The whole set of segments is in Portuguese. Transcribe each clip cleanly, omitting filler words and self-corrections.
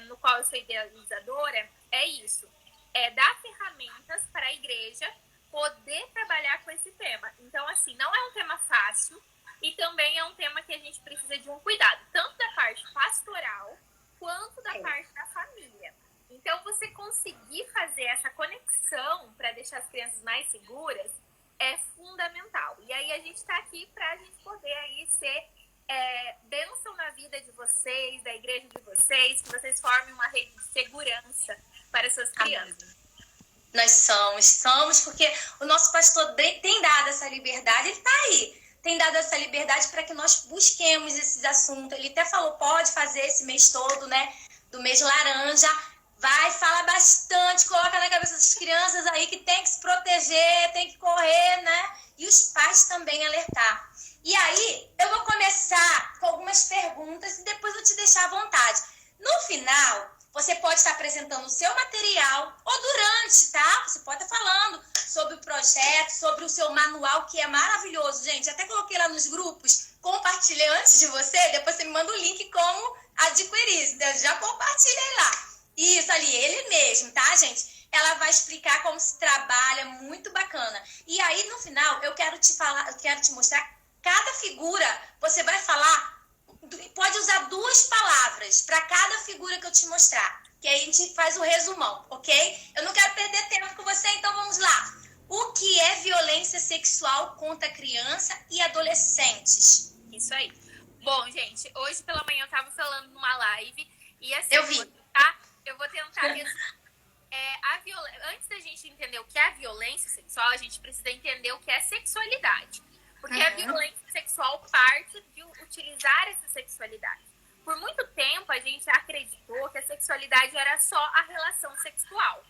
no qual eu sou idealizadora, é isso. É dar ferramentas para a igreja poder trabalhar com esse tema. Então, assim, não é um tema fácil e também é um tema que a gente precisa de um cuidado, tanto da parte pastoral quanto da parte da família. Então, você conseguir fazer essa conexão para deixar as crianças mais seguras é fundamental. E aí a gente está aqui para a gente poder aí ser bênção na vida de vocês, da igreja de vocês, que vocês formem uma rede de segurança para suas crianças. Nós somos, porque o nosso pastor tem dado essa liberdade, ele está aí, tem dado essa liberdade para que nós busquemos esses assuntos. Ele até falou, pode fazer esse mês todo, né, do mês laranja, vai, fala bastante, coloca na cabeça das crianças aí que tem que se proteger, tem que correr, né, e os pais também alertar. E aí, eu vou começar com algumas perguntas e depois eu te deixar à vontade. No final, você pode estar apresentando o seu material ou durante, tá? Você pode estar falando sobre o projeto, sobre o seu manual, que é maravilhoso, gente. Até coloquei lá nos grupos, compartilhei antes de você, depois você me manda o link como adquirir. Eu já compartilhei lá. Isso ali, ele mesmo, tá, gente? Ela vai explicar como se trabalha, muito bacana. E aí, no final, eu quero te mostrar cada figura, você vai falar, pode usar 2 palavras para cada figura que eu te mostrar, que aí a gente faz o resumão, ok? Eu não quero perder tempo com você, então vamos lá. O que é violência sexual contra criança e adolescentes? Isso aí. Bom, gente, hoje pela manhã eu tava falando numa live e assim, eu vi. Eu vou tentar resumir. Antes da gente entender o que é violência sexual, a gente precisa entender o que é sexualidade. Porque a violência sexual parte de utilizar essa sexualidade. Por muito tempo, a gente acreditou que a sexualidade era só a relação sexual,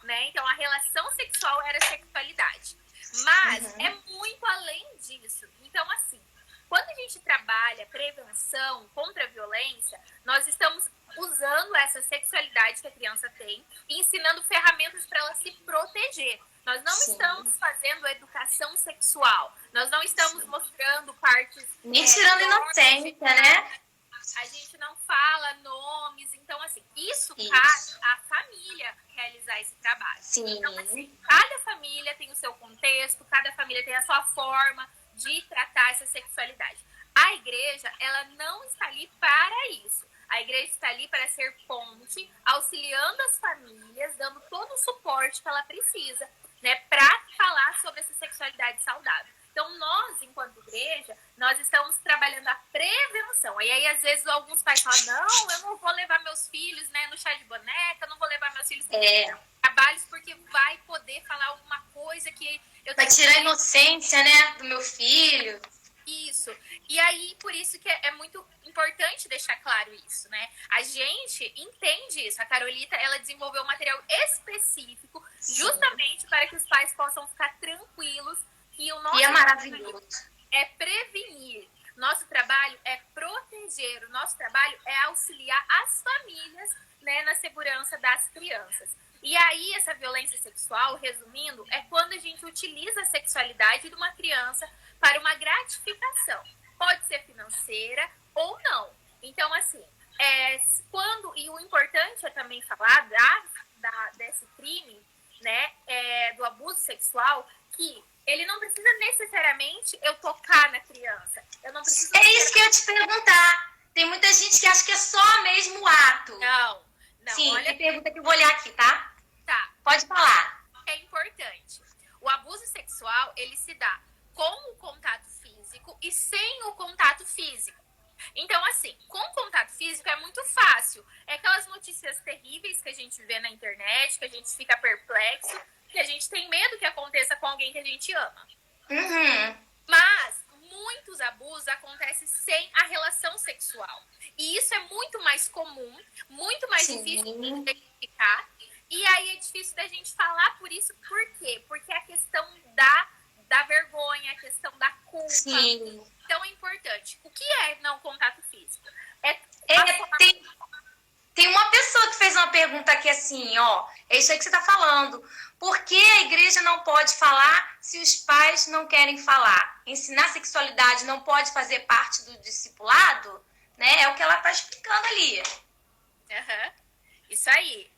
né? Então, a relação sexual era a sexualidade. Mas é muito além disso. Então, assim, quando a gente trabalha prevenção contra a violência, nós estamos usando essa sexualidade que a criança tem e ensinando ferramentas para ela se proteger. Nós não estamos fazendo educação sexual. Nós não estamos mostrando partes... Nem tirando inocência, né? A gente não fala nomes. Então, assim, isso cabe à família realizar esse trabalho. Sim. Então, assim, cada família tem o seu contexto, cada família tem a sua forma de tratar essa sexualidade. A igreja, ela não está ali para isso. A igreja está ali para ser ponte, auxiliando as famílias, dando todo o suporte que ela precisa, né, para falar sobre essa sexualidade saudável. Então, nós, enquanto igreja, nós estamos trabalhando a prevenção. E aí, às vezes, alguns pais falam, não, eu não vou levar meus filhos, né, no chá de boneca, não vou levar meus filhos em trabalhos porque vai poder falar alguma coisa que... Vai tirar a inocência, né, do meu filho. Isso. E aí, por isso que é muito importante deixar claro isso, né? A gente entende isso. A Carolita, ela desenvolveu um material específico justamente para que os pais possam ficar tranquilos que o nosso maravilhoso é prevenir. Nosso trabalho é proteger. O nosso trabalho é auxiliar as famílias, né, na segurança das crianças. E aí, essa violência sexual, resumindo, é quando a gente utiliza a sexualidade de uma criança para uma gratificação. Pode ser financeira ou não. Então, assim, e o importante é também falar desse crime, né, do abuso sexual, que ele não precisa necessariamente eu tocar na criança. Eu não preciso... isso que eu ia te perguntar. Tem muita gente que acha que é só mesmo o ato. Não. Sim, olha a pergunta que eu vou olhar aqui, tá? Tá. Pode falar. É importante. O abuso sexual, ele se dá com o contato físico e sem o contato físico. Então, assim, com contato físico é muito fácil. É aquelas notícias terríveis que a gente vê na internet, que a gente fica perplexo, que a gente tem medo que aconteça com alguém que a gente ama. Mas muitos abusos acontecem sem a relação sexual. E isso é muito mais comum, muito mais difícil de identificar. E aí é difícil da gente falar por isso. Por quê? Porque a questão da vergonha, a questão da culpa. Sim. Então é importante. O que é não contato físico? Tem uma pessoa que fez uma pergunta aqui assim, ó. É isso aí que você tá falando. Por que a igreja não pode falar se os pais não querem falar? Ensinar sexualidade não pode fazer parte do discipulado? Né? É o que ela tá explicando ali. Aham. Isso aí.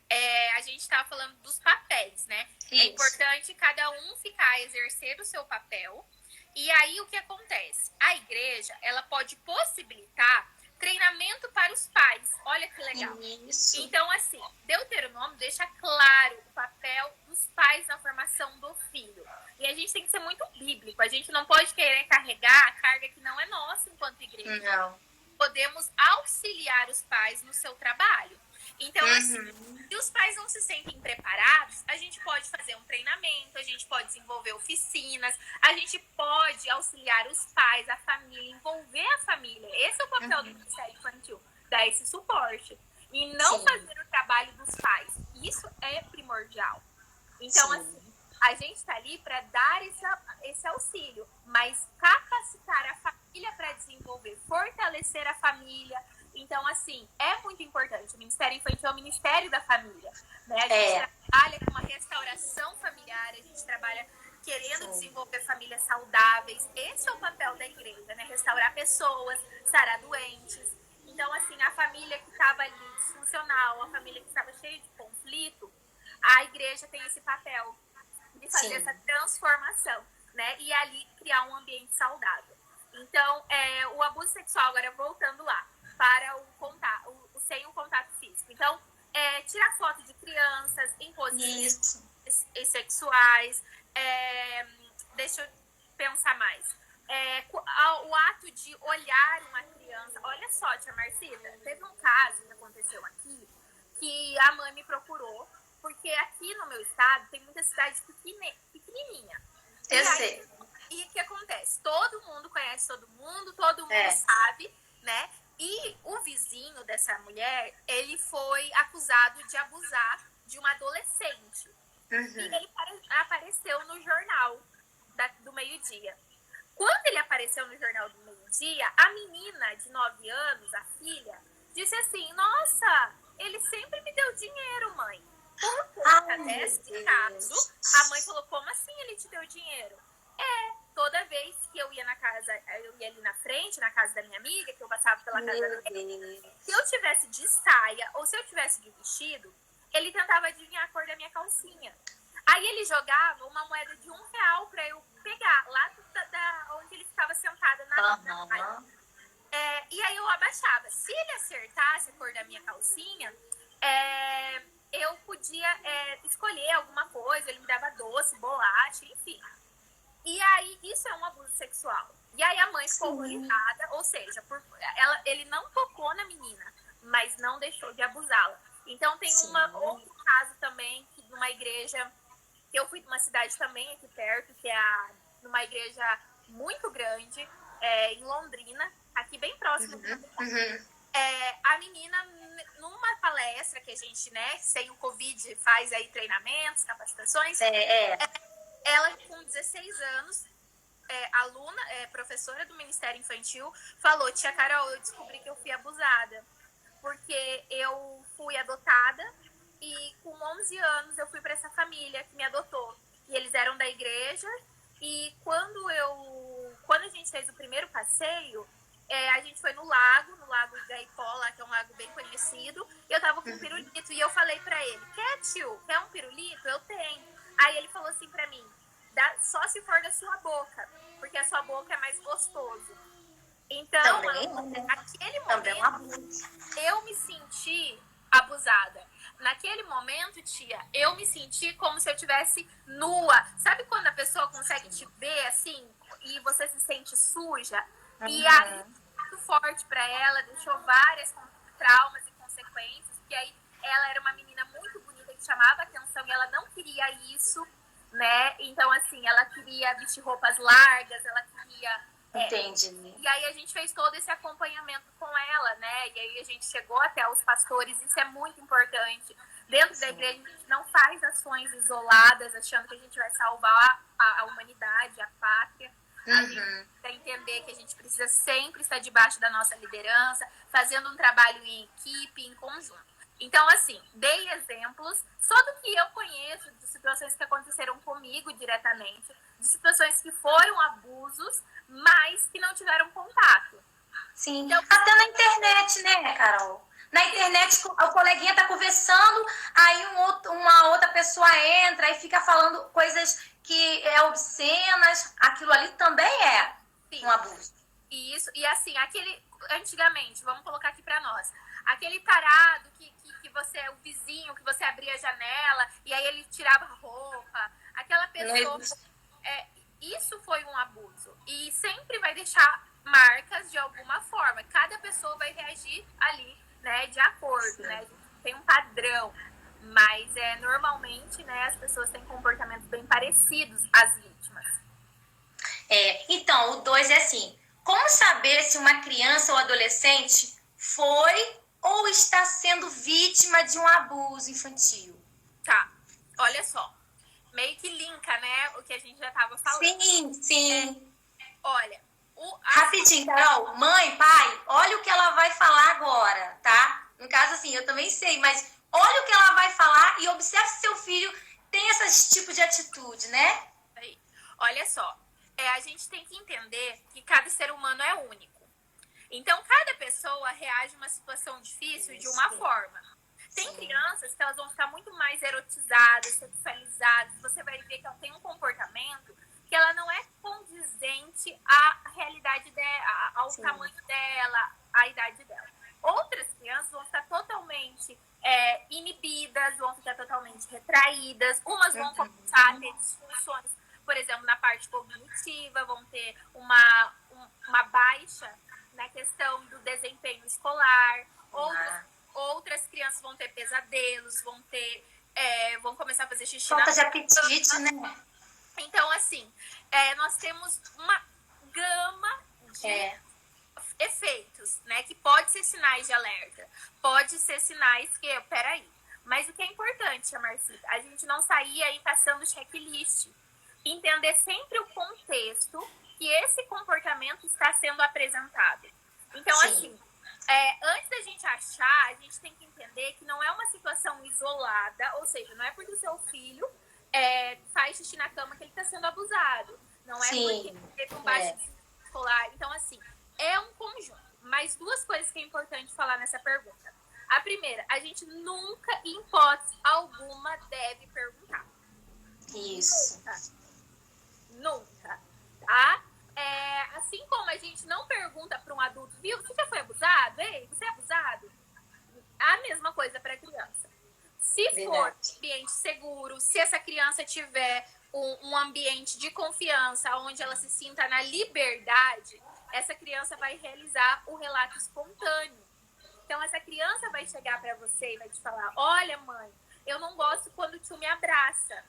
A gente estava falando dos papéis, né? É Isso. importante cada um ficar exercer o seu papel. E aí o que acontece? A igreja, ela pode possibilitar treinamento para os pais. Olha que legal. Isso. Então, assim, Deuteronômio deixa claro o papel dos pais na formação do filho. E a gente tem que ser muito bíblico. A gente não pode querer carregar a carga que não é nossa enquanto igreja. Não. Podemos auxiliar os pais no seu trabalho. Então, assim, se os pais não se sentem preparados, a gente pode fazer um treinamento, a gente pode desenvolver oficinas, a gente pode auxiliar os pais, a família, envolver a família. Esse é o papel do Ministério Infantil, dar esse suporte. E não fazer o trabalho dos pais. Isso é primordial. Então, assim, a gente está ali para dar esse auxílio, mas capacitar a família para desenvolver, fortalecer a família. Então, assim, é muito importante. O Ministério Infantil é o Ministério da Família. Né? A gente trabalha com uma restauração familiar, a gente trabalha querendo desenvolver famílias saudáveis. Esse é o papel da igreja, né? Restaurar pessoas, sarar doentes. Então, assim, a família que estava ali disfuncional, a família que estava cheia de conflito, a igreja tem esse papel de fazer essa transformação, né? E ali criar um ambiente saudável. Então, o abuso sexual, agora voltando lá, para sem o contato físico. Então, tirar foto de crianças em posições sexuais. Deixa eu pensar mais. O ato de olhar uma criança. Olha só, tia Marcita, teve um caso que aconteceu aqui, que a mãe me procurou, porque aqui no meu estado tem muita cidade pequenininha. Eu sei. E o que acontece? Todo mundo conhece todo mundo sabe, né? E o vizinho dessa mulher, ele foi acusado de abusar de uma adolescente. E ele apareceu no jornal do meio-dia. Quando ele apareceu no jornal do meio-dia, a menina de 9 anos, a filha, disse assim: nossa, ele sempre me deu dinheiro, mãe. Por conta desse caso, a mãe falou: como assim ele te deu dinheiro? Toda vez que eu ia na casa, eu ia ali na frente, na casa da minha amiga, que eu passava pela casa da minha amiga, se eu tivesse de saia ou se eu tivesse de vestido, ele tentava adivinhar a cor da minha calcinha. Aí ele jogava uma moeda de R$1 pra eu pegar, lá onde ele ficava sentado na saia. E aí eu abaixava. Se ele acertasse a cor da minha calcinha, eu podia escolher alguma coisa, ele me dava doce, bolacha, enfim. E aí, isso é um abuso sexual. E aí a mãe ficou horrorizada, ou seja, ele não tocou na menina, mas não deixou de abusá-la. Então tem outro caso também, que numa igreja, que eu fui de uma cidade também aqui perto, que é numa igreja muito grande, em Londrina, aqui bem próximo. A menina, numa palestra que a gente, né, sem o Covid, faz aí treinamentos, capacitações, ela com 16 anos, aluna, professora do Ministério Infantil, falou: tia Carol, eu descobri que eu fui abusada, porque eu fui adotada e com 11 anos eu fui para essa família que me adotou. E eles eram da igreja, e quando a gente fez o primeiro passeio, a gente foi no lago Gaipó, lá, que é um lago bem conhecido, e eu tava com um pirulito, e eu falei pra ele: quer, tio? Quer um pirulito? Eu tenho. Aí ele falou assim pra mim: só se for da sua boca, porque a sua boca é mais gostoso. Então, naquele momento, eu me senti abusada. Naquele momento, tia, eu me senti como se eu estivesse nua. Sabe quando a pessoa consegue te ver assim e você se sente suja? E aí, muito forte pra ela, deixou várias traumas e consequências, porque aí ela era uma menina muito bonita que chamava atenção e ela não queria isso, né? Então, assim, ela queria vestir roupas largas, ela queria... Entendi. E aí a gente fez todo esse acompanhamento com ela, né? E aí a gente chegou até os pastores, isso é muito importante. Dentro da igreja, a gente não faz ações isoladas, achando que a gente vai salvar a humanidade, a pátria. A gente precisa entender que a gente precisa sempre estar debaixo da nossa liderança, fazendo um trabalho em equipe, em conjunto. Então, assim, dei exemplos só do que eu conheço, de situações que aconteceram comigo diretamente, de situações que foram abusos, mas que não tiveram contato. Sim, então, até na internet, né, Carol? Na internet, o coleguinha tá conversando, aí uma outra pessoa entra e fica falando coisas que é obscenas. Aquilo ali também é um abuso. Isso, e assim, antigamente, vamos colocar aqui pra nós, aquele tarado que você é o vizinho, que você abria a janela e aí ele tirava a roupa, aquela pessoa, isso foi um abuso e sempre vai deixar marcas de alguma forma, cada pessoa vai reagir ali, né, de acordo, né, tem um padrão, mas normalmente, né, as pessoas têm comportamentos bem parecidos às vítimas. Então, o 2 é assim, como saber se uma criança ou adolescente foi ou está sendo vítima de um abuso infantil? Tá, olha só. Meio que linka, né? O que a gente já tava falando. Sim. Olha, rapidinho, Carol. Mãe, pai, olha o que ela vai falar agora, tá? No caso, assim, eu também sei, mas olha o que ela vai falar e observe se seu filho tem esse tipo de atitude, né? Aí. Olha só. A gente tem que entender que cada ser humano é único. Então, cada pessoa reage a uma situação difícil de uma forma. Tem crianças que elas vão ficar muito mais erotizadas, sexualizadas. Você vai ver que ela tem um comportamento que ela não é condizente à realidade dela, ao tamanho dela, à idade dela. Outras crianças vão ficar totalmente inibidas, vão ficar totalmente retraídas. Umas vão começar a ter disfunções, por exemplo, na parte cognitiva, vão ter uma baixa na questão do desempenho escolar. Outras crianças vão ter pesadelos, vão começar a fazer xixi falta de apetite, né? Então, assim, nós temos uma gama de efeitos, né? Que pode ser sinais de alerta, pode ser sinais que, peraí. Mas o que é importante, Marcita, a gente não sair aí passando checklist. Entender sempre o contexto que esse comportamento está sendo apresentado. Então, assim, antes da gente achar, a gente tem que entender que não é uma situação isolada, ou seja, não é porque o seu filho faz xixi na cama que ele está sendo abusado. Não é porque ele teve um baixo escolar. Então, assim, é um conjunto. Mas duas coisas que é importante falar nessa pergunta. A primeira, a gente nunca, em hipótese alguma, deve perguntar. Isso. Nunca, tá? Assim como a gente não pergunta para um adulto, viu, você já foi abusado? Ei, você é abusado? A mesma coisa para a criança. Se for ambiente seguro, se essa criança tiver um ambiente de confiança, onde ela se sinta na liberdade, essa criança vai realizar o relato espontâneo. Então, essa criança vai chegar para você e vai te falar, olha, mãe, eu não gosto quando o tio me abraça.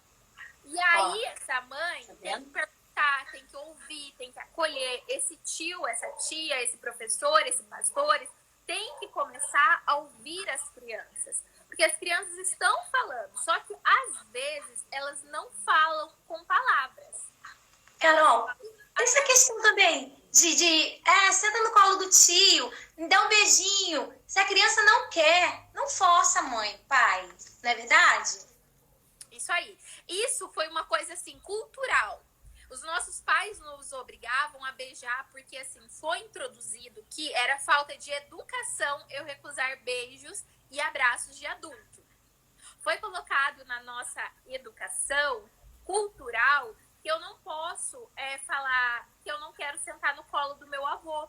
E aí, essa mãe tem que perguntar, tem que ouvir, tem que acolher. Esse tio, essa tia, esse professor, esse pastor, tem que começar a ouvir as crianças. Porque as crianças estão falando, só que às vezes elas não falam com palavras. Carol, essa questão também de senta no colo do tio, me dá um beijinho. Se a criança não quer, não força, mãe, pai. Não é verdade? Isso aí. Isso foi uma coisa, assim, cultural. Os nossos pais nos obrigavam a beijar porque, assim, foi introduzido que era falta de educação eu recusar beijos e abraços de adulto. Foi colocado na nossa educação cultural que eu não posso falar que eu não quero sentar no colo do meu avô.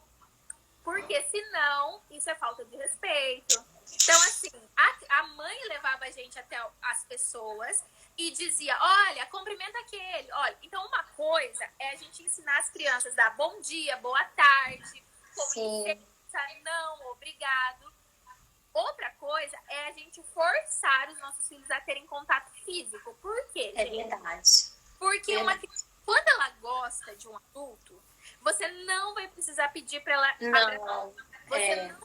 Porque senão, isso é falta de respeito. Então, assim, a mãe levava a gente até as pessoas e dizia, olha, cumprimenta aquele. Olha, então uma coisa é a gente ensinar as crianças a dar bom dia, boa tarde, com licença, não, obrigado. Outra coisa é a gente forçar os nossos filhos a terem contato físico. Por quê, gente? Verdade. Porque quando ela gosta de um adulto, você não vai precisar pedir para ela... Não.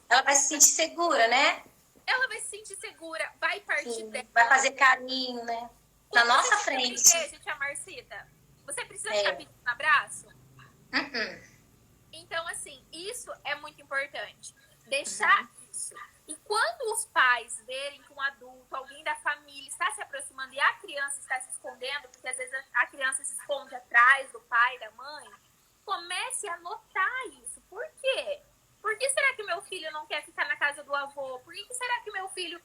Ela vai se sentir segura, né? Ela vai se sentir segura, vai partir dela. Vai fazer carinho, né? Na nossa frente. Igreja, tia Marcita, você precisa ficar pedindo um abraço? Então, assim, isso é muito importante. Deixar isso. E quando os pais verem que um adulto, alguém da família está se aproximando e a criança está se escondendo, porque às vezes a criança se esconde atrás do pai, da mãe, comece a notar isso. Por quê? Por que será que meu filho não quer ficar na casa do avô? Por que será que meu filho...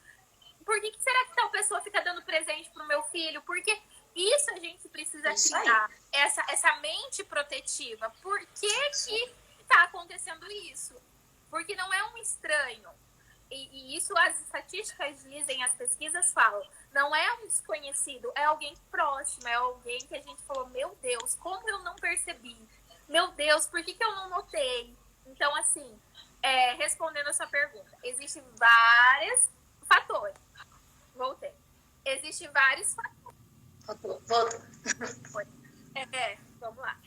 Por que será que tal pessoa fica dando presente pro meu filho? Porque isso a gente precisa criar, essa mente protetiva. Por que tá acontecendo isso? Porque não é um estranho. E isso as estatísticas dizem, as pesquisas falam. Não é um desconhecido, é alguém próximo, é alguém que a gente falou, meu Deus, como eu não percebi? Meu Deus, por que eu não notei? Então, assim, respondendo a sua pergunta, existem vários fatores. Voltei. Existem vários fatores. Voltou. Vamos lá.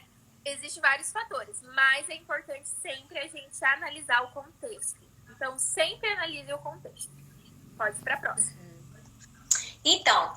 Existem vários fatores, mas é importante sempre a gente analisar o contexto. Então, sempre analise o contexto. Pode ir para a próxima. Então,